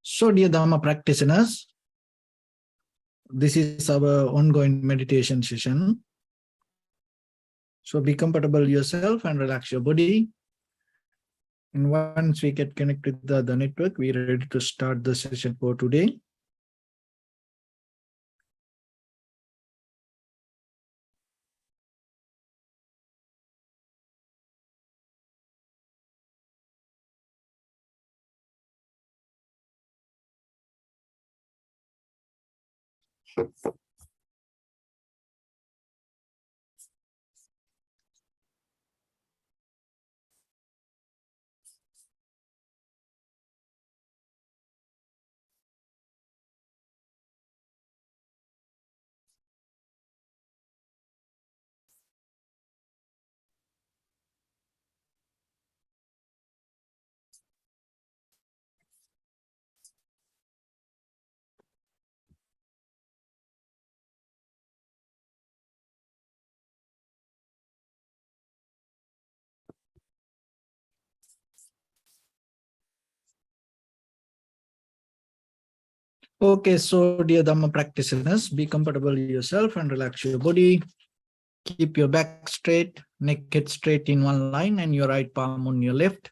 So, dear Dhamma practitioners, this is our ongoing meditation session. So, be comfortable yourself and relax your body. And once we get connected with the network, we are ready to start the session for today. Okay, so dear Dhamma practitioners, be comfortable yourself and relax your body. Keep your back straight, neck head straight in one line and your right palm on your left.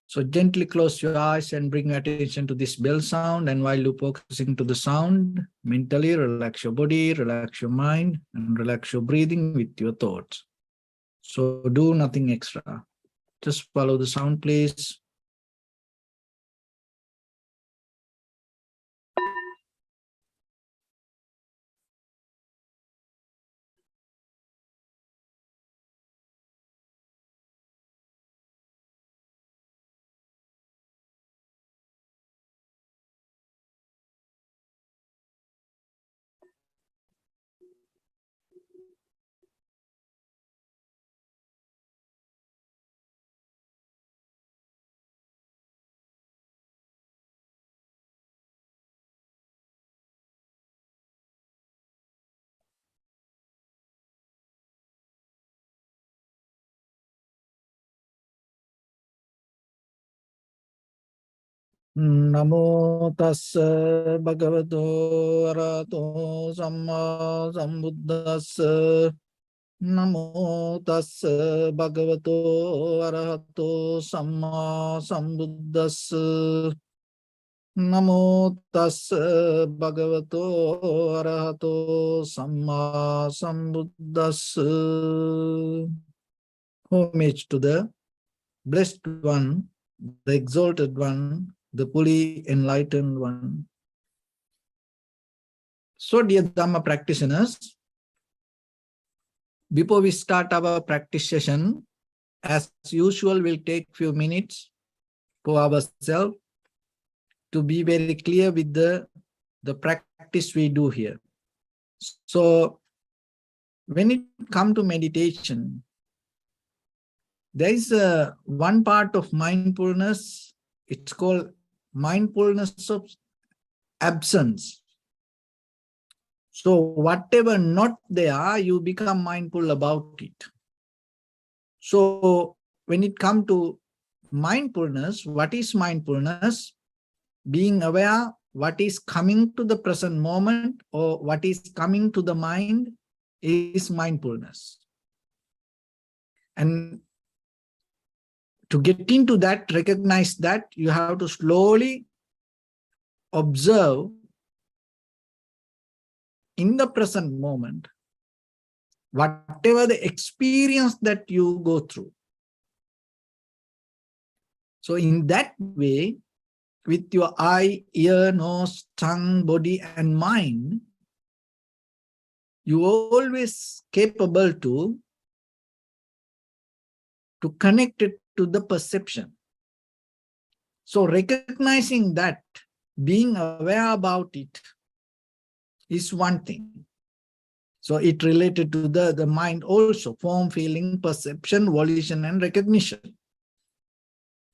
So gently close your eyes and bring your attention to this bell sound. And while you're focusing to the sound, mentally relax your body, relax your mind, and relax your breathing with your thoughts. So do nothing extra. Just follow the sound, please. Namo tassa bhagavato arahato samma sambuddhassa. Namo tassa bhagavato arahato samma sambuddhassa. Namo tassa bhagavato arahato samma sambuddhassa. Homage to the Blessed One, the Exalted One, the fully enlightened one. So, dear Dhamma practitioners, before we start our practice session, as usual, we'll take few minutes for ourselves to be very clear with the practice we do here. So, when it comes to meditation, there is one part of mindfulness, it's called mindfulness of absence. So whatever not there, you become mindful about it. So when it comes to mindfulness, what is mindfulness? Being aware what is coming to the present moment or what is coming to the mind is mindfulness. And to get into that, recognize that, you have to slowly observe in the present moment, whatever the experience that you go through. So in that way, with your eye, ear, nose, tongue, body, and mind, you are always capable to connect it to the perception. So recognizing that, being aware about it is one thing. So it related to the mind also, form, feeling, perception, volition, and recognition.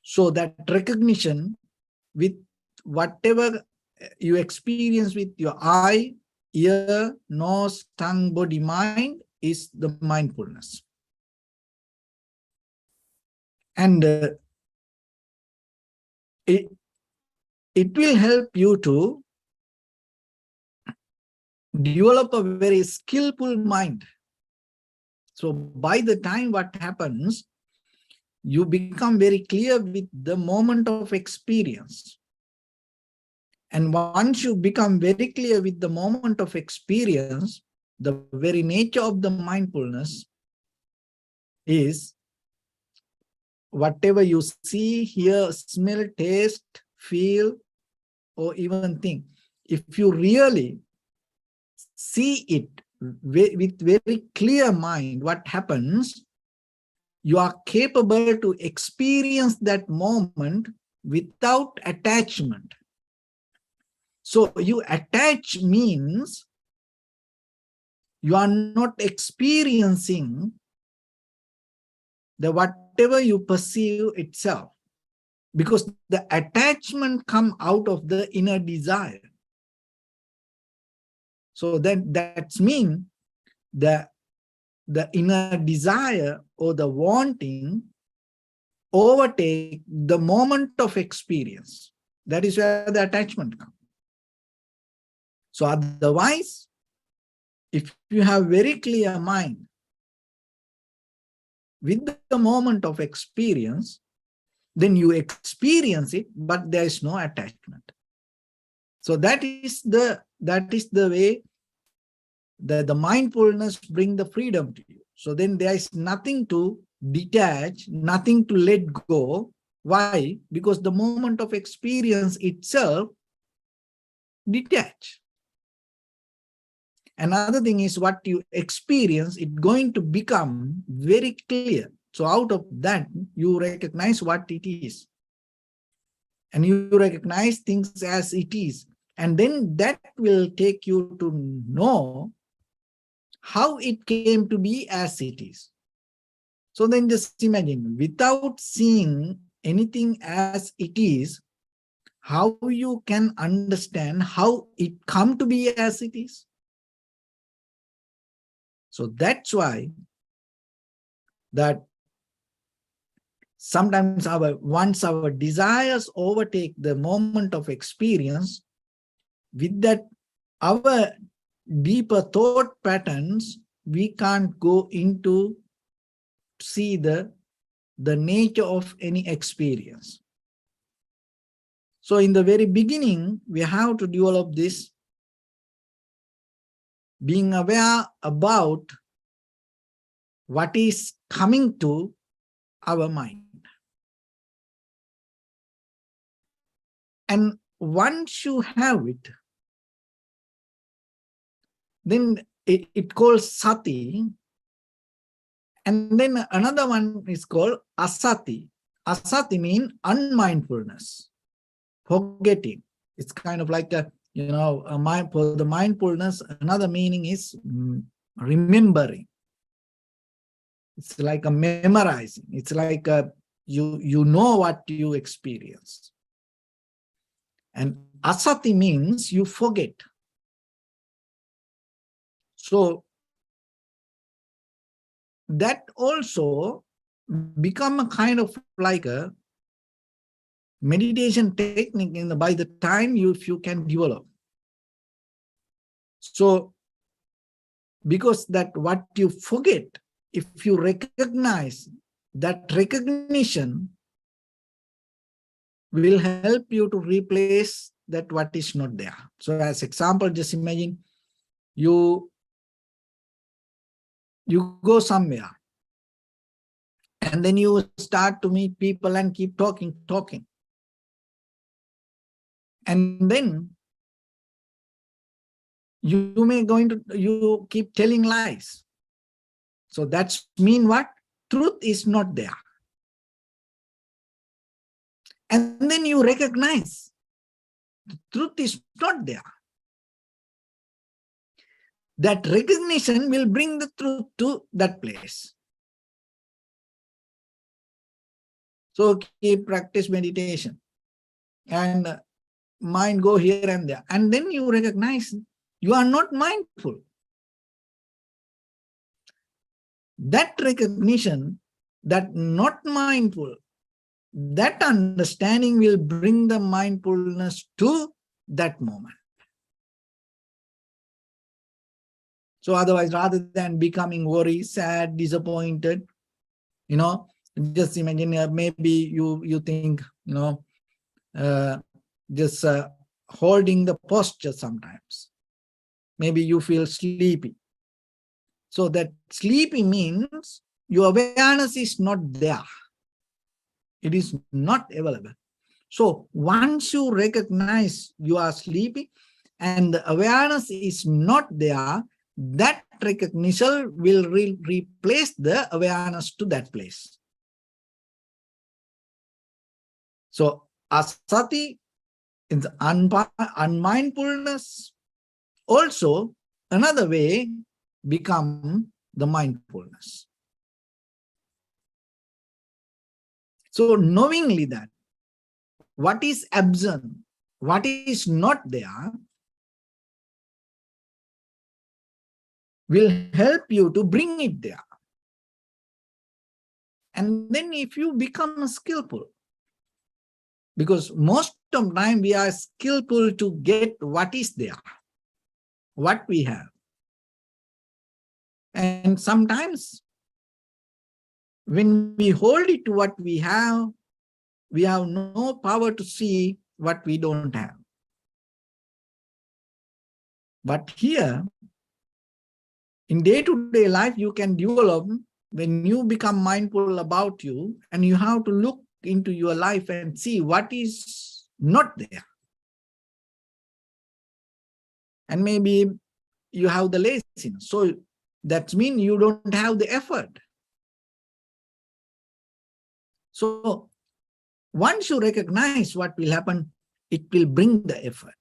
So that recognition with whatever you experience with your eye, ear, nose, tongue, body, mind is the mindfulness. And it will help you to develop a very skillful mind. So by the time what happens, you become very clear with the moment of experience. And once you become very clear with the moment of experience, the very nature of the mindfulness is whatever you see, hear, smell, taste, feel, or even think. If you really see it with very clear mind, what happens, you are capable to experience that moment without attachment. So you attach means you are not experiencing the whatever you perceive itself, because the attachment come out of the inner desire. So then that's mean the inner desire or the wanting overtake the moment of experience. That is where the attachment comes. So otherwise, if you have very clear mind with the moment of experience, then you experience it, but there is no attachment. So that is the way that the mindfulness bring the freedom to you. So then there is nothing to detach, nothing to let go. Why? Because the moment of experience itself detach. Another thing is what you experience, it's going to become very clear. So out of that, you recognize what it is. And you recognize things as it is. And then that will take you to know how it came to be as it is. So then just imagine, without seeing anything as it is, how you can understand how it come to be as it is. So that's why that sometimes once our desires overtake the moment of experience, with that our deeper thought patterns, we can't go into see the nature of any experience. So in the very beginning, we have to develop this being aware about what is coming to our mind. And once you have it, then it calls sati. And then another one is called asati. Asati means unmindfulness, forgetting. It's kind of like a, for the mindfulness, another meaning is remembering. It's like a memorizing. It's like a, you know what you experience. And asati means you forget. So that also become a kind of like a meditation technique by the time if you can develop. So because that what you forget, if you recognize, that recognition will help you to replace that what is not there. So as example, just imagine you go somewhere and then you start to meet people and keep talking. And then you keep telling lies. So that's mean what? Truth is not there. And then you recognize the truth is not there. That recognition will bring the truth to that place. So keep practice meditation and mind go here and there. And then you recognize you are not mindful. That recognition, that not mindful, that understanding will bring the mindfulness to that moment. So otherwise, rather than becoming worried, sad, disappointed, just imagine maybe you think, just holding the posture sometimes. Maybe you feel sleepy. So that sleepy means your awareness is not there. It is not available. So once you recognize you are sleepy and the awareness is not there, that recognition will replace the awareness to that place. So asati is unmindfulness. Also, another way become the mindfulness. So knowingly that what is absent, what is not there, will help you to bring it there. And then if you become skillful, because most of the time we are skillful to get what is there, what we have. And sometimes when we hold it to what we have no power to see what we don't have. But here, in day-to-day life, you can develop when you become mindful about you, and you have to look into your life and see what is not there. And maybe you have the laziness. So that means you don't have the effort. So once you recognize what will happen, it will bring the effort.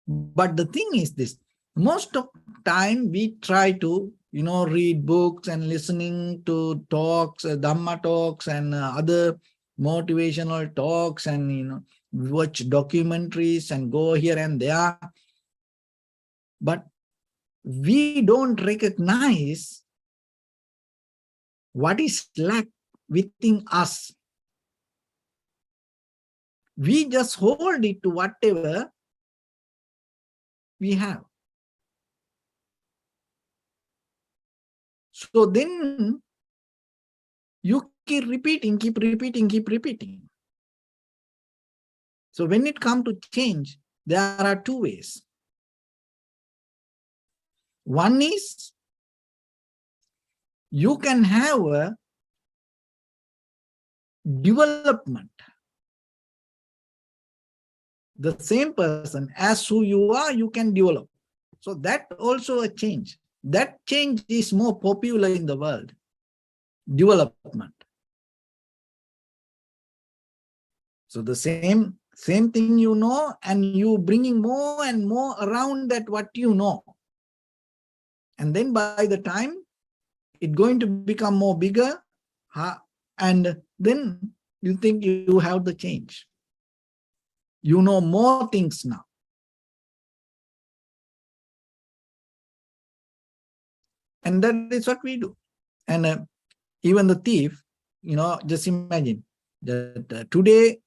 But the thing is this, most of the time we try to, read books and listening to talks, Dhamma talks and other motivational talks, and, watch documentaries and go here and there. But we don't recognize what is lack within us. We just hold it to whatever we have. So then you keep repeating. So when it comes to change, there are two ways. One is you can have a development. The same person as who you are, you can develop. So that also a change. That change is more popular in the world. Development. So the same thing and you bringing more and more around that what you know. And then by the time it's going to become more bigger, and then you think you have the change. You know more things now. And that is what we do. And even the thief, just imagine that today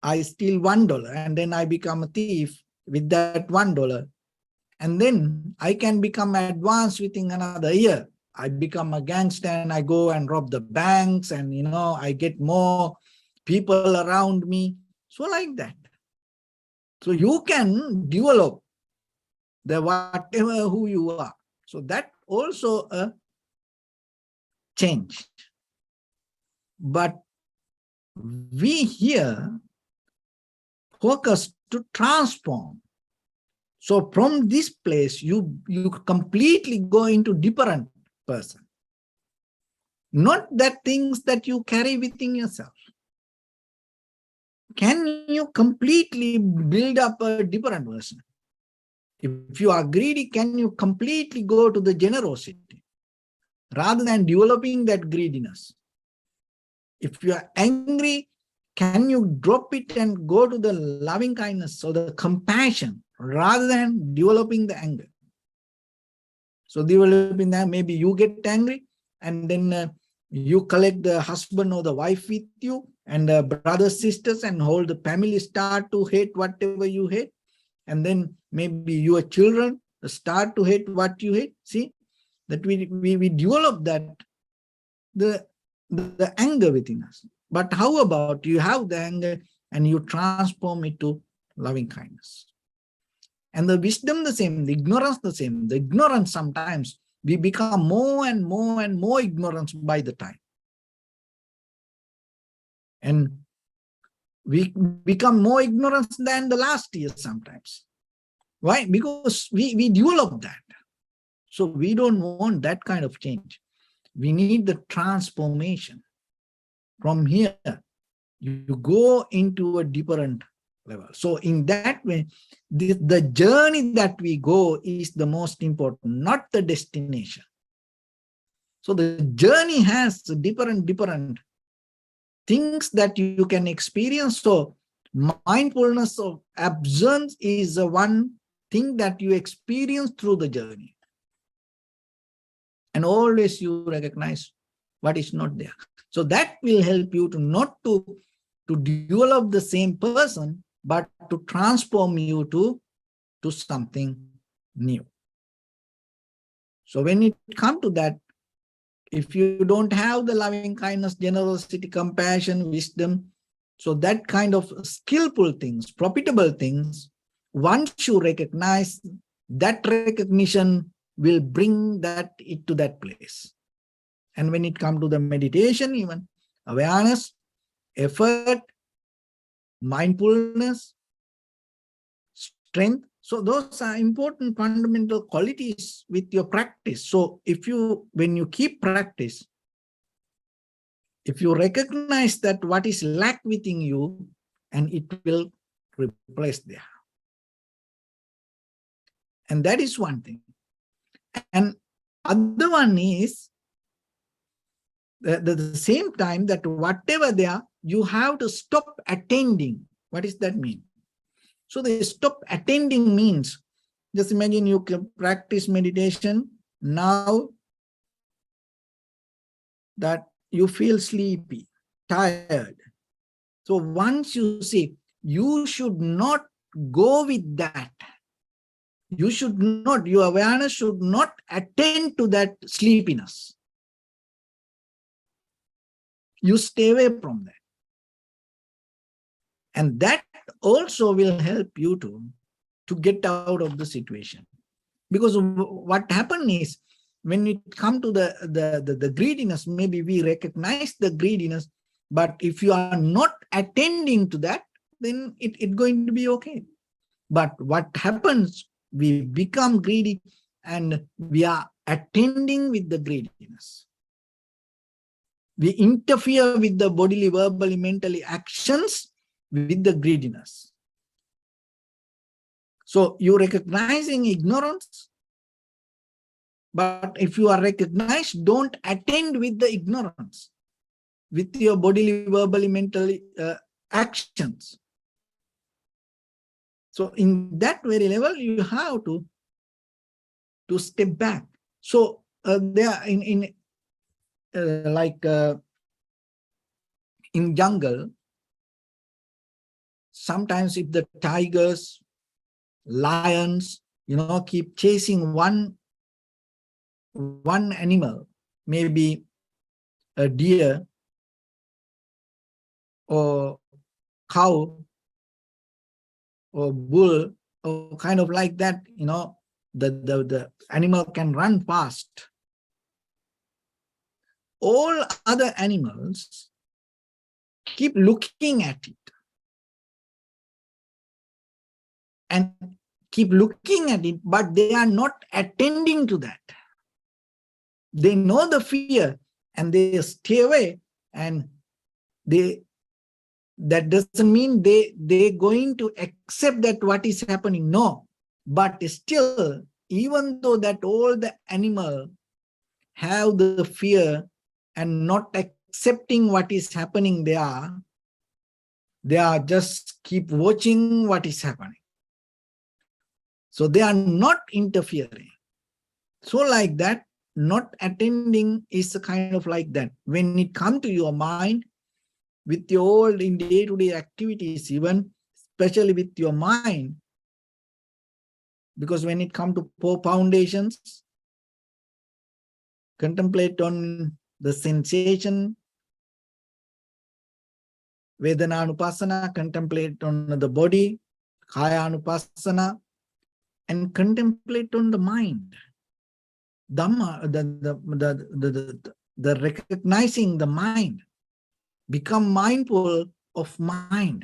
I steal $1 and then I become a thief with that $1. And then I can become advanced within another year. I become a gangster and I go and rob the banks, and I get more people around me. So like that. So you can develop the whatever who you are. So that also a change. But we here focus to transform. So from this place, you completely go into different person. Not that things that you carry within yourself. Can you completely build up a different person? If you are greedy, can you completely go to the generosity rather than developing that greediness? If you are angry, can you drop it and go to the loving kindness or the compassion rather than developing the anger? So developing that, maybe you get angry and then You collect the husband or the wife with you, and the brothers, sisters, and whole the family start to hate whatever you hate. And then maybe your children start to hate what you hate. See, that we develop that, the anger within us. But how about you have the anger and you transform it to loving kindness? And the wisdom the same, the ignorance the same. The ignorance, sometimes we become more and more and more ignorant by the time. And we become more ignorant than the last year sometimes. Why? Because we develop that. So we don't want that kind of change. We need the transformation. From here, you go into a different level. So in that way, the journey that we go is the most important, not the destination. So the journey has different things that you can experience. So mindfulness of absence is the one thing that you experience through the journey. And always you recognize what is not there. So that will help you to not to develop the same person, but to transform you to something new. So when it comes to that, if you don't have the loving kindness, generosity, compassion, wisdom, so that kind of skillful things, profitable things, once you recognize, that recognition will bring it to that place. And when it comes to the meditation, even awareness, effort, mindfulness, strength, so those are important fundamental qualities with your practice. So when you keep practice, if you recognize that what is lack within you, and it will replace there. And that is one thing. And other one is the same time that whatever there, you have to stop attending. What does that mean? So the stop attending means, just imagine you can practice meditation. Now that you feel sleepy, tired. So once you see, you should not go with that. You should not, your awareness should not attend to that sleepiness. You stay away from that. And that also will help you to get out of the situation. Because what happens is, when it comes to the greediness, maybe we recognize the greediness, but if you are not attending to that, then it's going to be okay. But what happens, we become greedy and we are attending with the greediness. We interfere with the bodily, verbally, mentally actions with the greediness. So you're recognizing ignorance, but if you are recognized, don't attend with the ignorance, with your bodily, verbally, mentally actions. So in that very level, you have to step back. So there in jungle, sometimes if the tigers, lions, keep chasing one animal, maybe a deer or cow or bull, or kind of like that, the animal can run fast. All other animals keep looking at it and keep looking at it, but they are not attending to that. They know the fear and they stay away, and that doesn't mean they're going to accept that what is happening. No, but still, even though that all the animal have the fear and not accepting what is happening there, they are just keep watching what is happening. So they are not interfering. So like that, not attending is a kind of like that. When it comes to your mind, with your all in day-to-day activities, even especially with your mind, because when it comes to four foundations, contemplate on the sensation, Vedananupasana, contemplate on the body, Kayanupasana, and contemplate on the mind. Dhamma, the recognizing the mind. Become mindful of mind.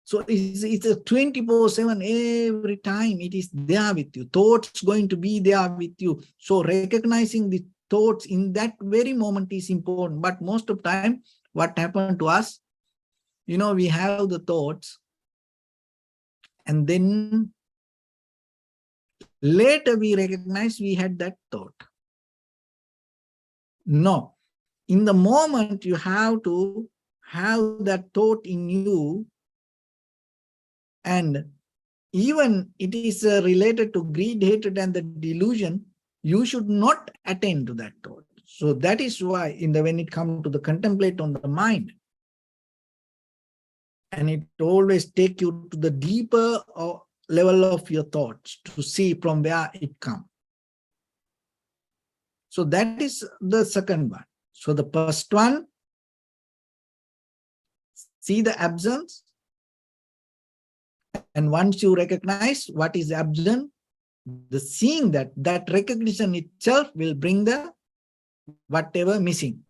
So it's a 24/7, every time it is there with you. Thoughts going to be there with you. So recognizing the thoughts in that very moment is important. But most of the time, what happened to us, we have the thoughts, and then later we recognize we had that thought. No. In the moment, you have to have that thought in you, and even it is related to greed, hatred, and the delusion, you should not attend to that thought. So that is why when it comes to the contemplate on the mind, and it always take you to the deeper level of your thoughts to see from where it comes. So that is the second one. So the first one, see the absence. And once you recognize what is absent, the seeing that recognition itself will bring the whatever missing.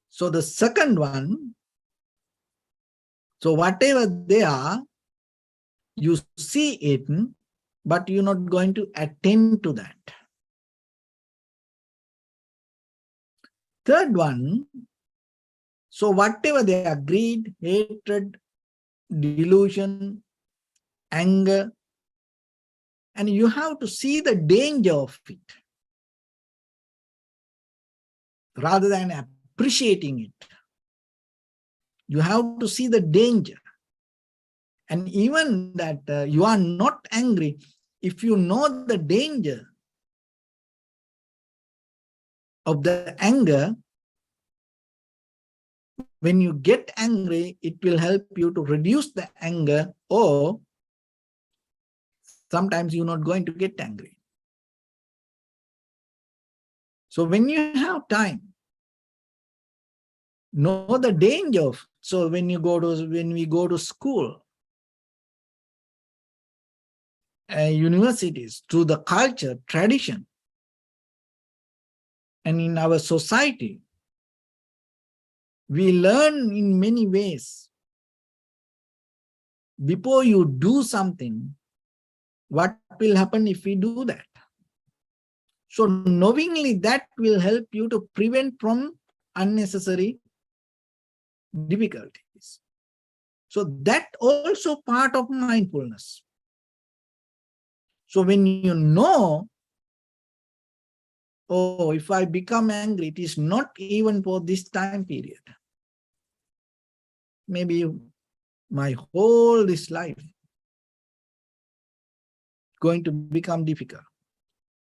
So the second one, so whatever they are, you see it, but you're not going to attend to that. Third one, so whatever they are, greed, hatred, delusion, anger, and you have to see the danger of it rather than appreciating it. You have to see the danger. And even that you are not angry, if you know the danger of the anger, when you get angry, it will help you to reduce the anger, or sometimes you're not going to get angry. So when you have time, know the danger of. So when we go to school, universities, through the culture, tradition, and in our society, we learn in many ways. Before you do something, what will happen if we do that? So knowingly that will help you to prevent from unnecessary difficulties. So that also part of mindfulness. So when you know, oh, if I become angry, it is not even for this time period. Maybe my whole this life going to become difficult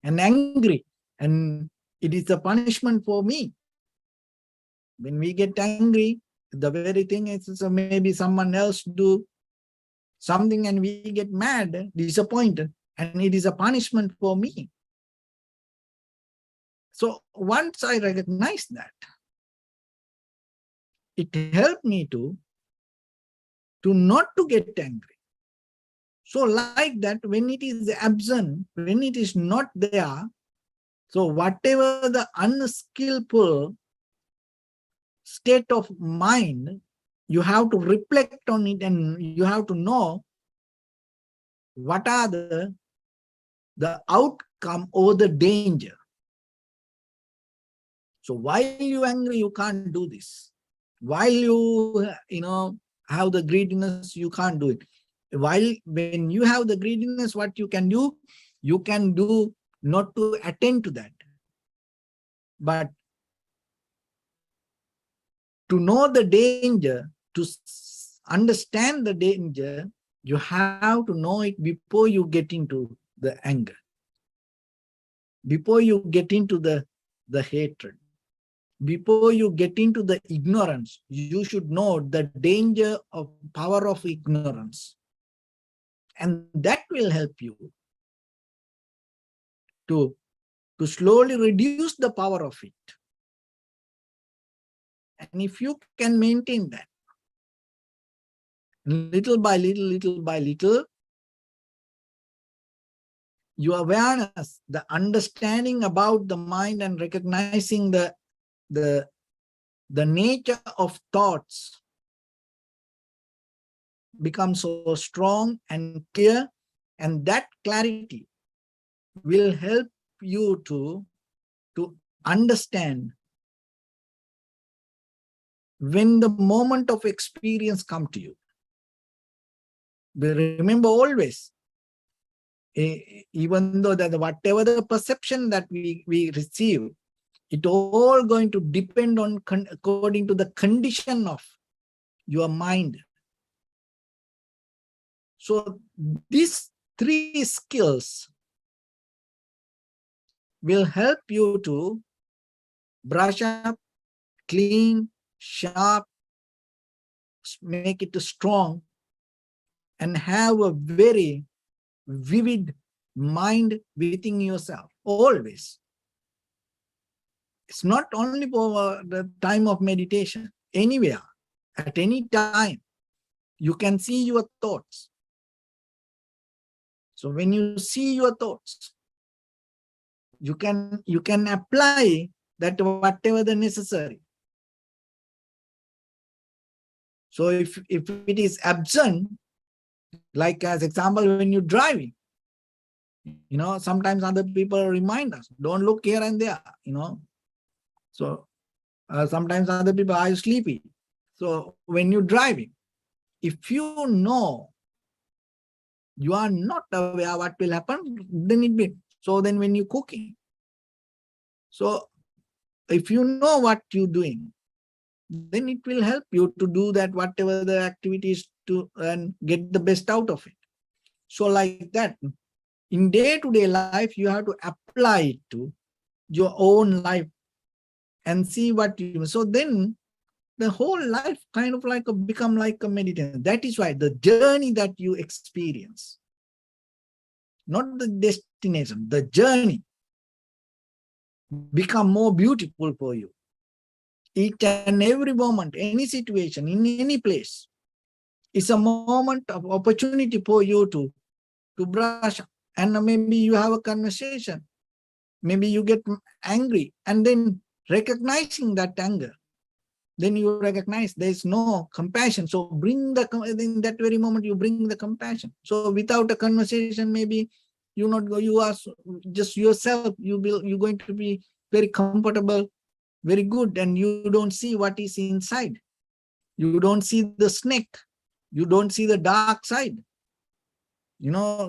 and angry, and it is a punishment for me. When we get angry, the very thing is maybe someone else do something and we get mad, disappointed, and it is a punishment for me. So once I recognize that, it helped me to not to get angry. So like that, when it is absent, when it is not there, so whatever the unskillful state of mind, you have to reflect on it, and you have to know what are the outcome or the danger. So while you're angry, you can't do this. While you have the greediness, you can't do it. When you have the greediness, what you can do not to attend to that, but to know the danger, to understand the danger, you have to know it before you get into the anger. before you get into the hatred, before you get into the ignorance, you should know the danger of power of ignorance. And that will help you to slowly reduce the power of it. And if you can maintain that, little by little, your awareness, the understanding about the mind and recognizing the nature of thoughts becomes so strong and clear, and that clarity will help you to understand when the moment of experience come to you. But remember always, even though that whatever the perception that we receive, it all going to depend on according to the condition of your mind. So these three skills will help you to brush up, clean, sharp, make it strong, and have a very vivid mind within yourself always. It's not only for the time of meditation, anywhere, at any time, you can see your thoughts. So when you see your thoughts, you can apply that whatever the necessary. So if it is absent, like as example, when you're driving, sometimes other people remind us, don't look here and there, So sometimes other people are sleepy. So when you're driving, if you know you are not aware what will happen, then it will. So then when you're cooking, so if you know what you're doing, then it will help you to do that whatever the activities to and get the best out of it. So like that, in day-to-day life, you have to apply it to your own life and see what you. So then the whole life kind of like become like a meditation. That is why the journey that you experience, not the destination, the journey become more beautiful for you. Each and every moment, any situation, in any place, it's a moment of opportunity for you to brush up. And maybe you have a conversation. Maybe you get angry, and then recognizing that anger, then you recognize there's no compassion. So bring in that very moment, you bring the compassion. So without a conversation, maybe you are just yourself, you're going to be very comfortable, very good, and you don't see what is inside. You don't see the snake. You don't see the dark side.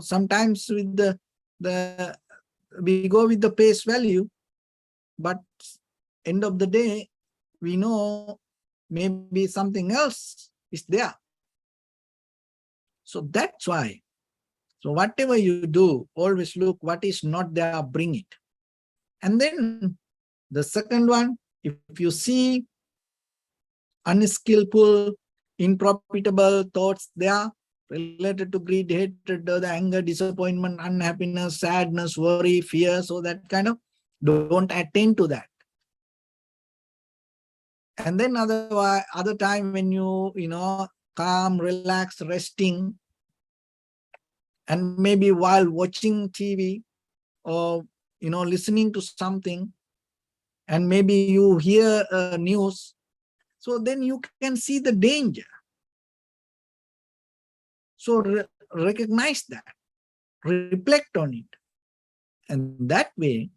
Sometimes with we go with the face value, but end of the day, we know maybe something else is there. So that's why. So whatever you do, always look what is not there, bring it. And then the second one, if you see unskillful, unprofitable thoughts there related to greed, hatred, the anger, disappointment, unhappiness, sadness, worry, fear, so that kind of, don't attend to that. And then other time when you calm, relax, resting, and maybe while watching TV or listening to something, and maybe you hear news, so then you can see the danger. So recognize that, reflect on it, and that way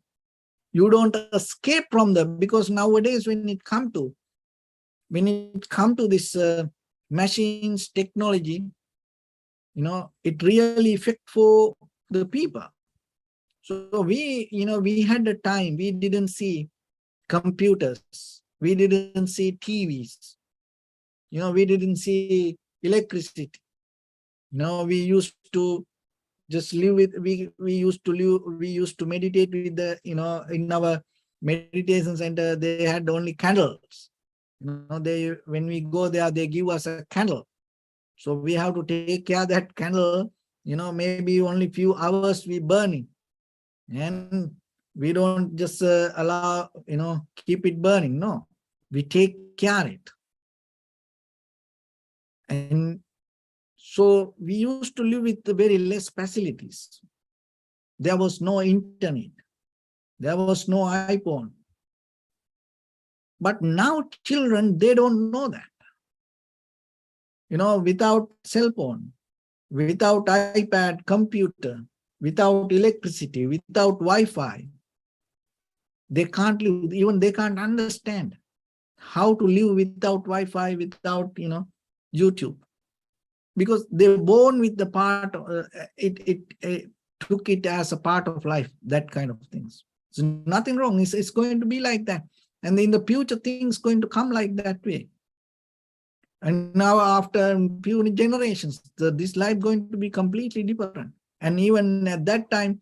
you don't escape from because nowadays when it come to this machines, technology, it really affect for the people. So we had a time, we didn't see computers, we didn't see TVs, we didn't see electricity. We used to just live with, we used to live, we used to meditate with the, in our meditation center, they had only candles. They, when we go there, they give us a candle. So we have to take care of that candle, maybe only few hours we burn it. And we don't just allow, keep it burning. No, we take care of it. And so we used to live with very less facilities. There was no internet. There was no iPhone. But now children, they don't know that. Without cell phone, without iPad, computer, without electricity, without Wi-Fi, they can't live. Even they can't understand how to live without Wi-Fi, without, YouTube. Because they're born with the part, it took it as a part of life, that kind of things. So nothing wrong. It's going to be like that. And in the future, things going to come like that way. And now after a few generations, this life going to be completely different. And even at that time,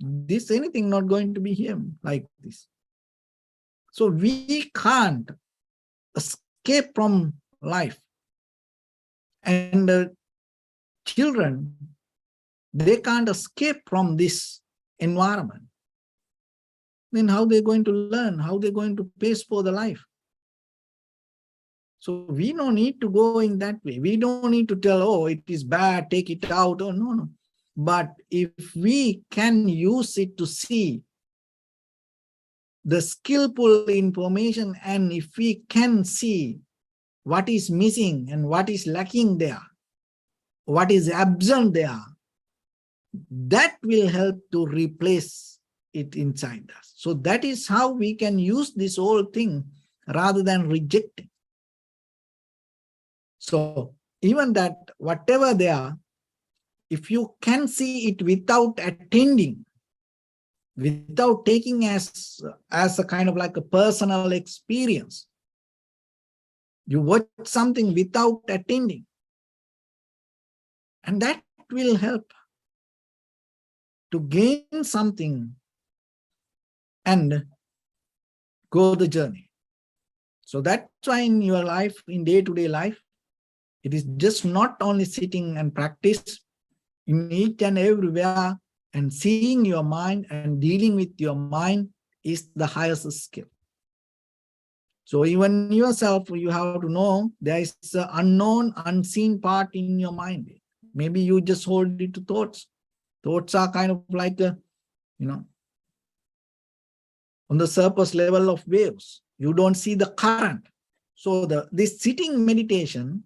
this anything not going to be here like this. So we can't escape from life. And children, they can't escape from this environment. Then how they're going to learn? How they're going to face for the life? So we don't need to go in that way. We don't need to tell, oh, it is bad, take it out. Oh, no. But if we can use it to see the skillful information, and if we can see what is missing and what is lacking there, what is absent there, that will help to replace it inside us. So that is how we can use this whole thing rather than reject it. So even that, whatever they are, if you can see it without attending, without taking as a kind of like a personal experience, you watch something without attending, and that will help to gain something and go the journey. So that's why in your life, in day-to-day life, it is just not only sitting and practice in each and everywhere, and seeing your mind and dealing with your mind is the highest skill. So even yourself, you have to know there is an unknown, unseen part in your mind. Maybe you just hold it to thoughts. Thoughts are kind of like, on the surface level of waves. You don't see the current. So this sitting meditation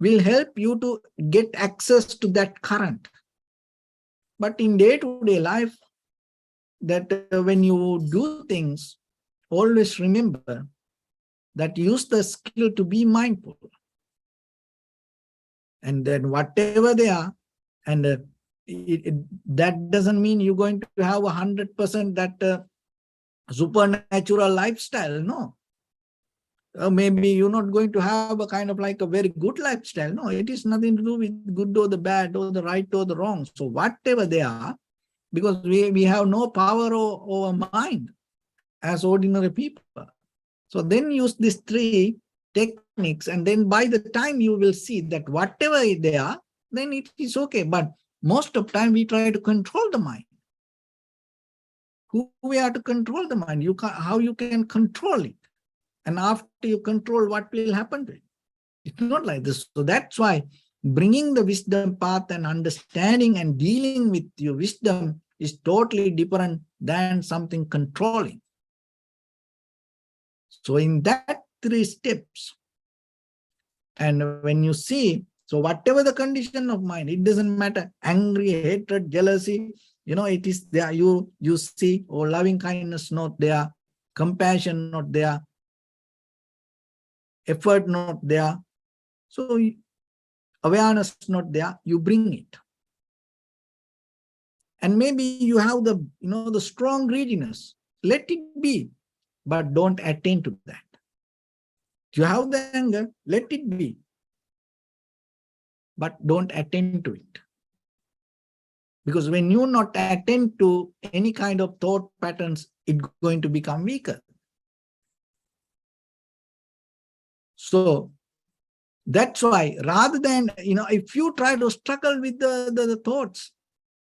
will help you to get access to that current. But in day-to-day life, that when you do things, always remember that use the skill to be mindful. And then whatever they are, and that doesn't mean you're going to have 100% that supernatural lifestyle, no. Maybe you're not going to have a kind of like a very good lifestyle. No, it is nothing to do with good or the bad or the right or the wrong. So whatever they are, because we have no power over mind as ordinary people. So then use these three techniques, and then by the time you will see that whatever they are, then it is okay. But most of the time we try to control the mind. Who we are to control the mind? How you can control it? And after you control, what will happen to it? It's not like this. So that's why bringing the wisdom path and understanding and dealing with your wisdom is totally different than something controlling. So in that 3 steps, and when you see, so whatever the condition of mind, it doesn't matter, angry, hatred, jealousy, it is there. You see, or loving kindness not there, compassion not there, effort not there, so awareness not there, you bring it. And maybe you have the strong greediness, let it be, but don't attain to that. You have the anger, let it be, but don't attend to it. Because when you not attend to any kind of thought patterns, it's going to become weaker. So that's why, rather than, if you try to struggle with the thoughts,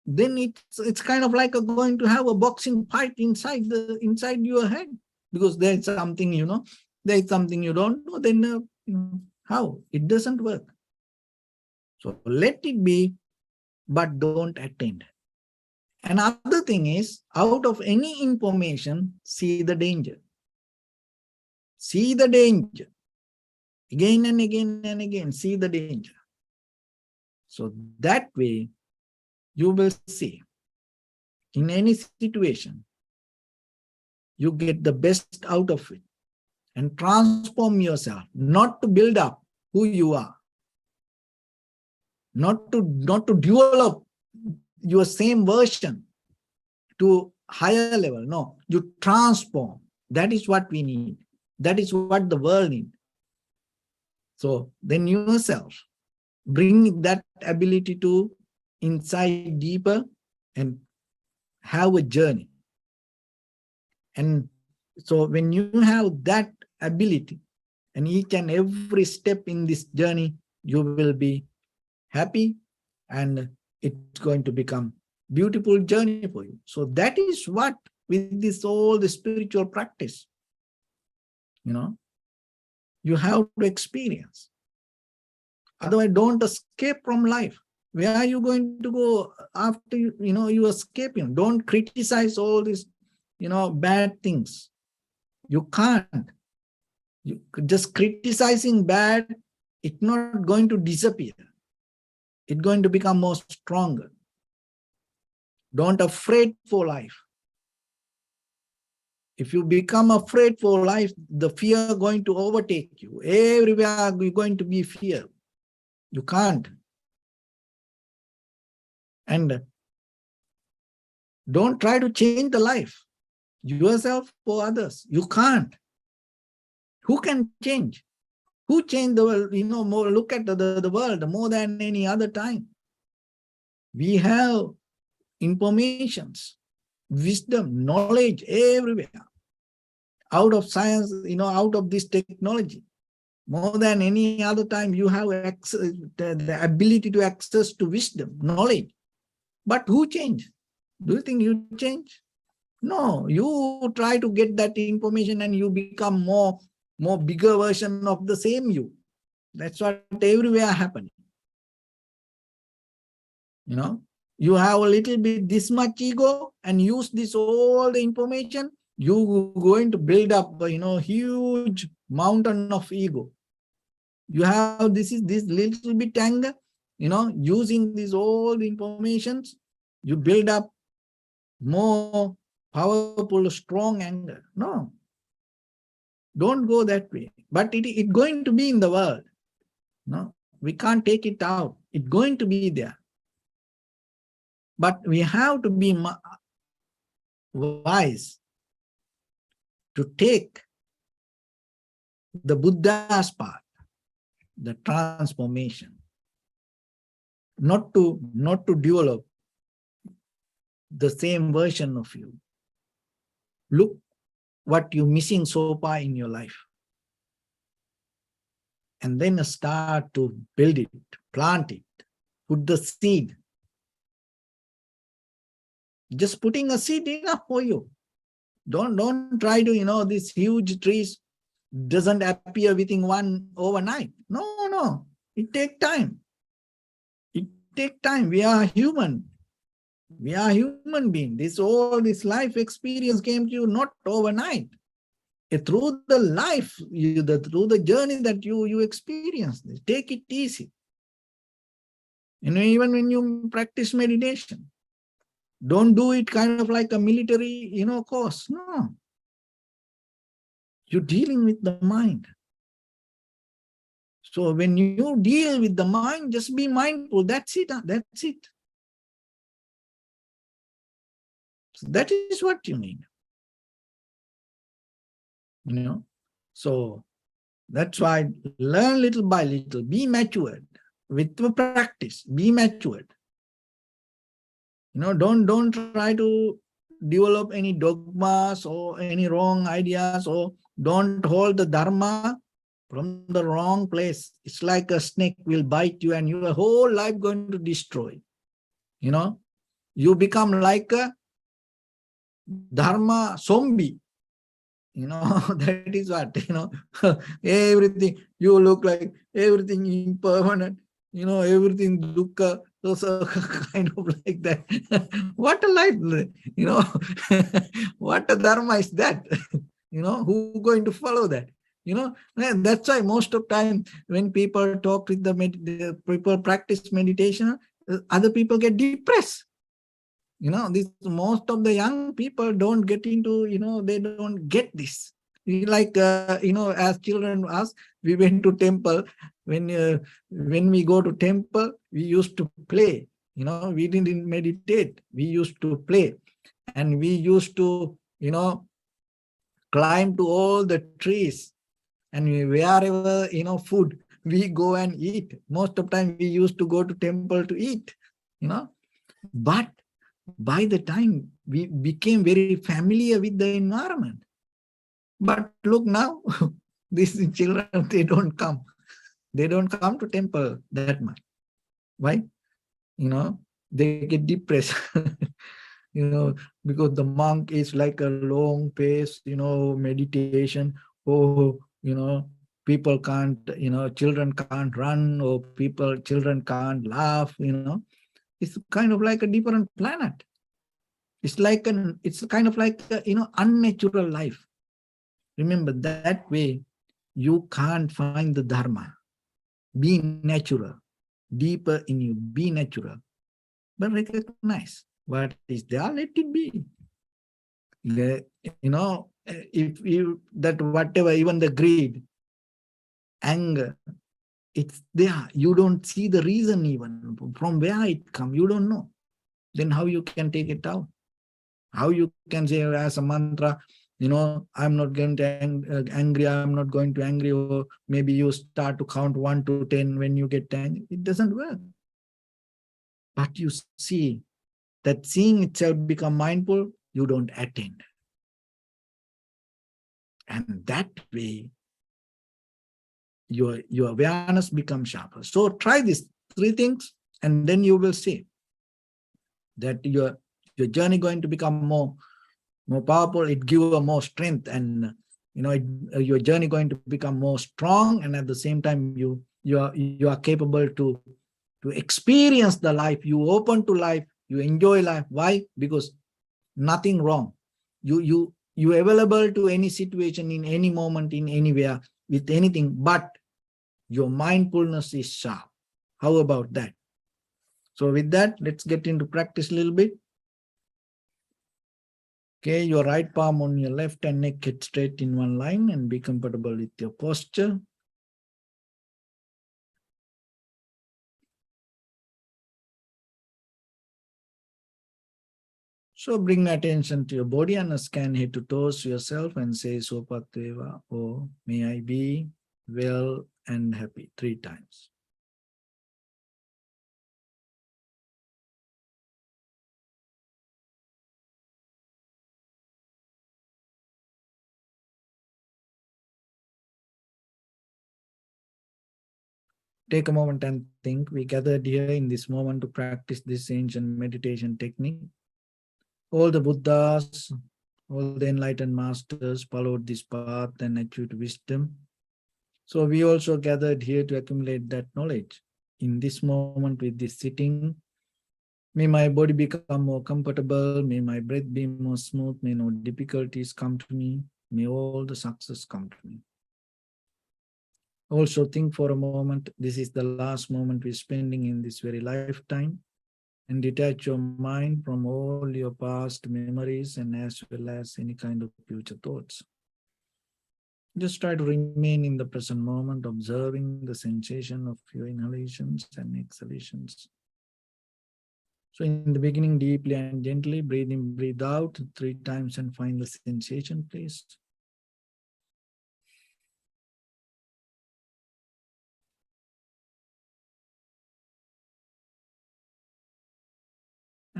then it's kind of like going to have a boxing fight inside your head, because there's something, there's something you don't know, then how? It doesn't work. So let it be, but don't attend. Another thing is, out of any information, see the danger. See the danger. Again and again and again, see the danger. So that way, you will see, in any situation, you get the best out of it and transform yourself, not to build up who you are, not to develop your same version to higher level. No, you transform. That is what we need. That is what the world needs. So then yourself, bring that ability to inside deeper and have a journey. And so when you have that ability, and each and every step in this journey, you will be happy, and it's going to become beautiful journey for you. So that is what, with this all the spiritual practice, you have to experience. Otherwise, don't escape from life. Where are you going to go after you escape? Don't criticize all these, bad things. You can't. You just criticizing bad, it's not going to disappear. It's going to become more stronger. Don't afraid for life. If you become afraid for life, the fear going to overtake you. Everywhere you're going to be fear. You can't. And don't try to change the life, yourself or others. You can't. Who can change? Who changed the world? More, look at the world more than any other time. We have informations, wisdom, knowledge everywhere. Out of science, out of this technology. More than any other time, you have access, the ability to access to wisdom, knowledge. But who changed? Do you think you change? No, you try to get that information and you become more bigger version of the same you. That's what everywhere happening. You have a little bit this much ego and use this all the information, you're going to build up huge mountain of ego. You have this little bit anger, using this all the informations, you build up more powerful, strong anger. No, don't go that way. But it's going to be in the world. No, we can't take it out. It's going to be there. But we have to be wise to take the Buddha's path, the transformation, not to develop the same version of you. Look what you're missing so far in your life. And then start to build it, plant it, put the seed. Just putting a seed enough for you. Don't try to, these huge trees doesn't appear within overnight. No. It takes time. It takes time. We are human. We are human beings. All this life experience came to you not overnight. Through the life, through the journey that you experience. Take it easy. Even when you practice meditation, don't do it kind of like a military, course. No. You're dealing with the mind. So when you deal with the mind, just be mindful. That's it. That's it. So that is what you need. So that's why learn little by little. Be matured. with the practice, be matured. Don't try to develop any dogmas or any wrong ideas, or don't hold the Dharma from the wrong place. It's like a snake will bite you and your whole life going to destroy. You become like a Dharma zombie. That is what, everything, you look like everything impermanent, everything dukkha, so kind of like that. What a life, what a Dharma is that? Who going to follow that? That's why most of time when people talk with the people practice meditation, other people get depressed. This most of the young people don't get into, they don't get this. Like, as children us, we went to temple. When we go to temple, we used to play. We didn't meditate. We used to play. And we used to, climb to all the trees. And wherever, food, we go and eat. Most of the time, we used to go to temple to eat, But by the time we became very familiar with the environment. But look now, these children, they don't come. They don't come to temple that much. Why? They get depressed. Because the monk is like a long pace, meditation. Oh, people can't, children can't run, or children can't laugh, It's kind of like a different planet. It's kind of like a, unnatural life. Remember, that way you can't find the Dharma. Be natural, deeper in you, be natural. But recognize what is there, let it be. If you, that whatever, even the greed, anger, it's there. You don't see the reason even. From where it comes, you don't know. Then how you can take it out? How you can say as a mantra, I'm not going to angry, I'm not going to angry, or maybe you start to count 1 to 10 when you get angry. It doesn't work. But you see that seeing itself become mindful, you don't attend. And that way, your awareness becomes sharper. So try these 3 things, and then you will see that your journey going to become more powerful. It gives you more strength, and your journey going to become more strong, and at the same time you are capable to experience the life. You open to life, you enjoy life. Why? Because nothing wrong. You available to any situation, in any moment, in anywhere, with anything, but your mindfulness is sharp. How about that? So with that, let's get into practice a little bit. Okay, your right palm on your left and neck, head straight in one line, and be comfortable with your posture. So bring attention to your body and scan head to toes yourself and say Sopateva, or may I be well and happy 3 times. Take a moment and think. We gathered here in this moment to practice this ancient meditation technique. All the Buddhas, all the enlightened masters followed this path and achieved wisdom. So we also gathered here to accumulate that knowledge. In this moment with this sitting, may my body become more comfortable, may my breath be more smooth, may no difficulties come to me, may all the success come to me. Also think for a moment, this is the last moment we're spending in this very lifetime, and detach your mind from all your past memories and as well as any kind of future thoughts. Just try to remain in the present moment, observing the sensation of your inhalations and exhalations. So in the beginning, deeply and gently, breathe in, breathe out 3 times and find the sensation, please.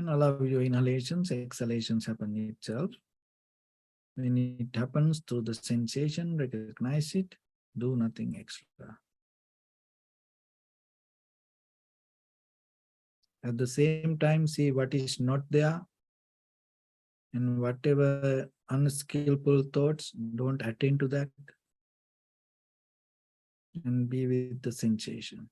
and allow your inhalations, exhalations happen itself. When it happens through the sensation, recognize it, do nothing extra. At the same time, see what is not there, and whatever unskillful thoughts, don't attend to that, and be with the sensation.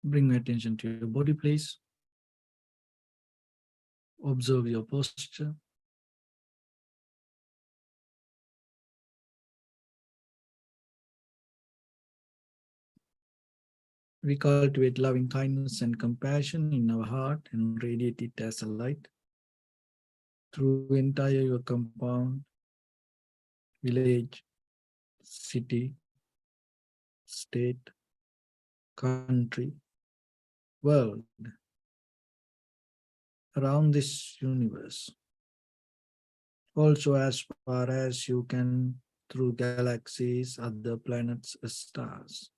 Bring your attention to your body, please. Observe your posture. We cultivate loving kindness and compassion in our heart and radiate it as a light through entire your compound, village, city, state, country, world, around this universe. Also as far as you can through galaxies, other planets, stars.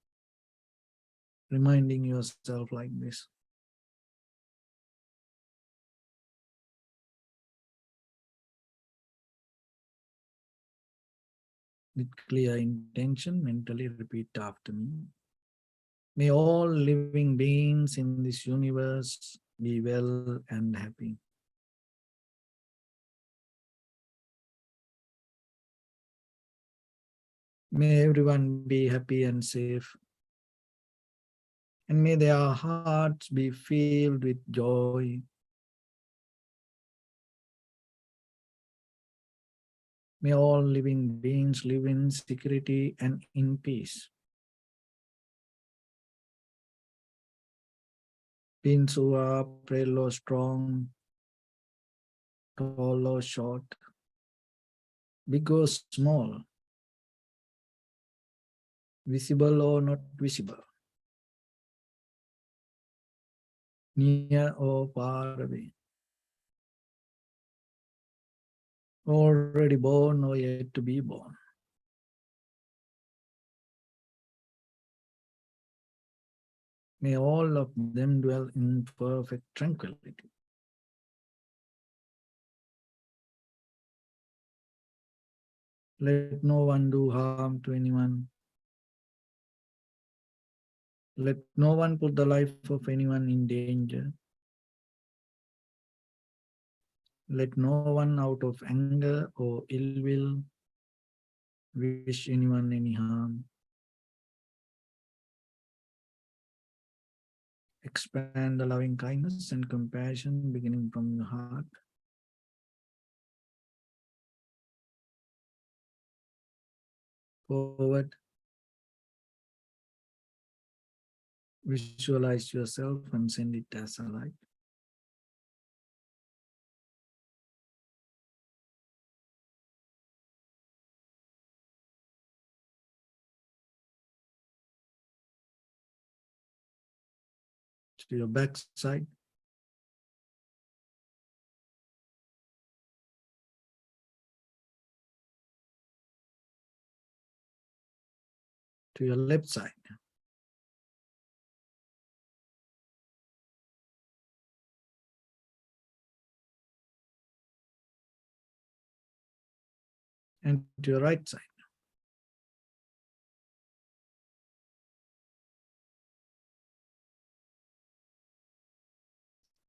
Reminding yourself like this. With clear intention, mentally repeat after me. May all living beings in this universe be well and happy. May everyone be happy and safe. And may their hearts be filled with joy. May all living beings live in security and in peace. Beings who are frail or strong, tall or short, big or small, visible or not visible, near or far away, already born or yet to be born. May all of them dwell in perfect tranquility. Let no one do harm to anyone. Let no one put the life of anyone in danger. Let no one out of anger or ill will wish anyone any harm. Expand the loving kindness and compassion beginning from your heart. Forward. Visualize yourself and send it as a light. To your backside. To your left side. And to your right side.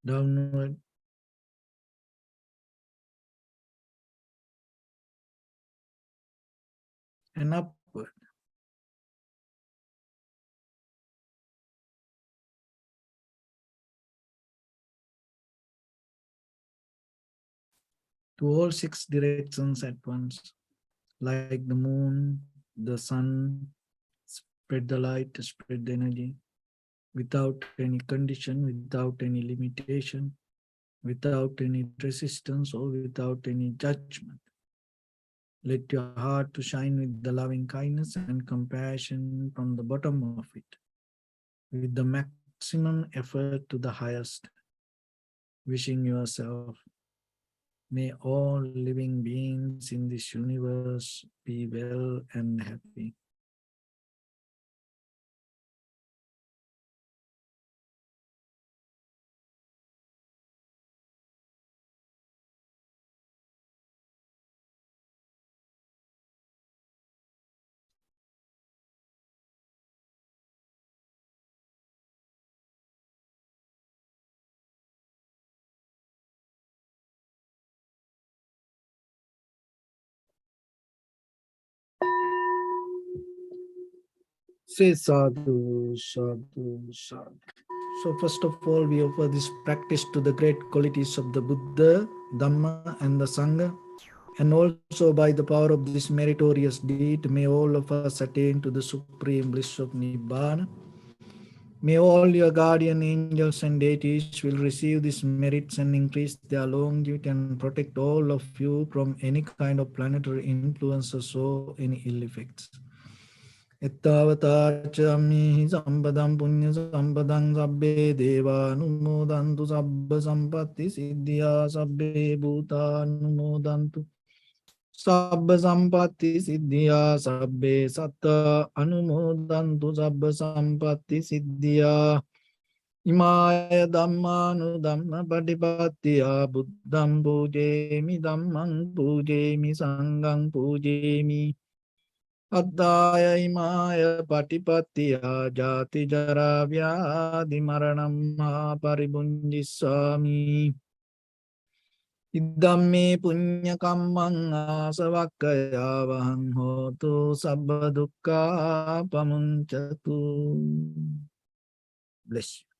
Downward. And upward. To all 6 directions at once, like the moon, the sun, spread the light, spread the energy, without any condition, without any limitation, without any resistance or without any judgment. Let your heart to shine with the loving kindness and compassion from the bottom of it, with the maximum effort to the highest, wishing yourself, may all living beings in this universe be well and happy. Say sadhu, sadhu, sadhu. So first of all, we offer this practice to the great qualities of the Buddha, Dhamma, and the Sangha. And also by the power of this meritorious deed, may all of us attain to the supreme bliss of Nibbana. May all your guardian angels and deities will receive these merits and increase their longevity and protect all of you from any kind of planetary influences or any ill effects. Ettavatacha sambadam punya sambadam sabbe deva numodantu sabba sampatti siddhya sabbe bhuta numodantu sabba sampatti siddhya sabbe satta anumodantu sabba sampatti siddhya imaya dhammanu dhamma padipattiya buddham pujemi dhammang pujemi sanghang pujemi Addaya imaya patipattiya jati jara vyadi maranam paribunjisami Iddamme punya kammang asavakkaya vahang hotu sabba dukkha pamuncatu. Bless you.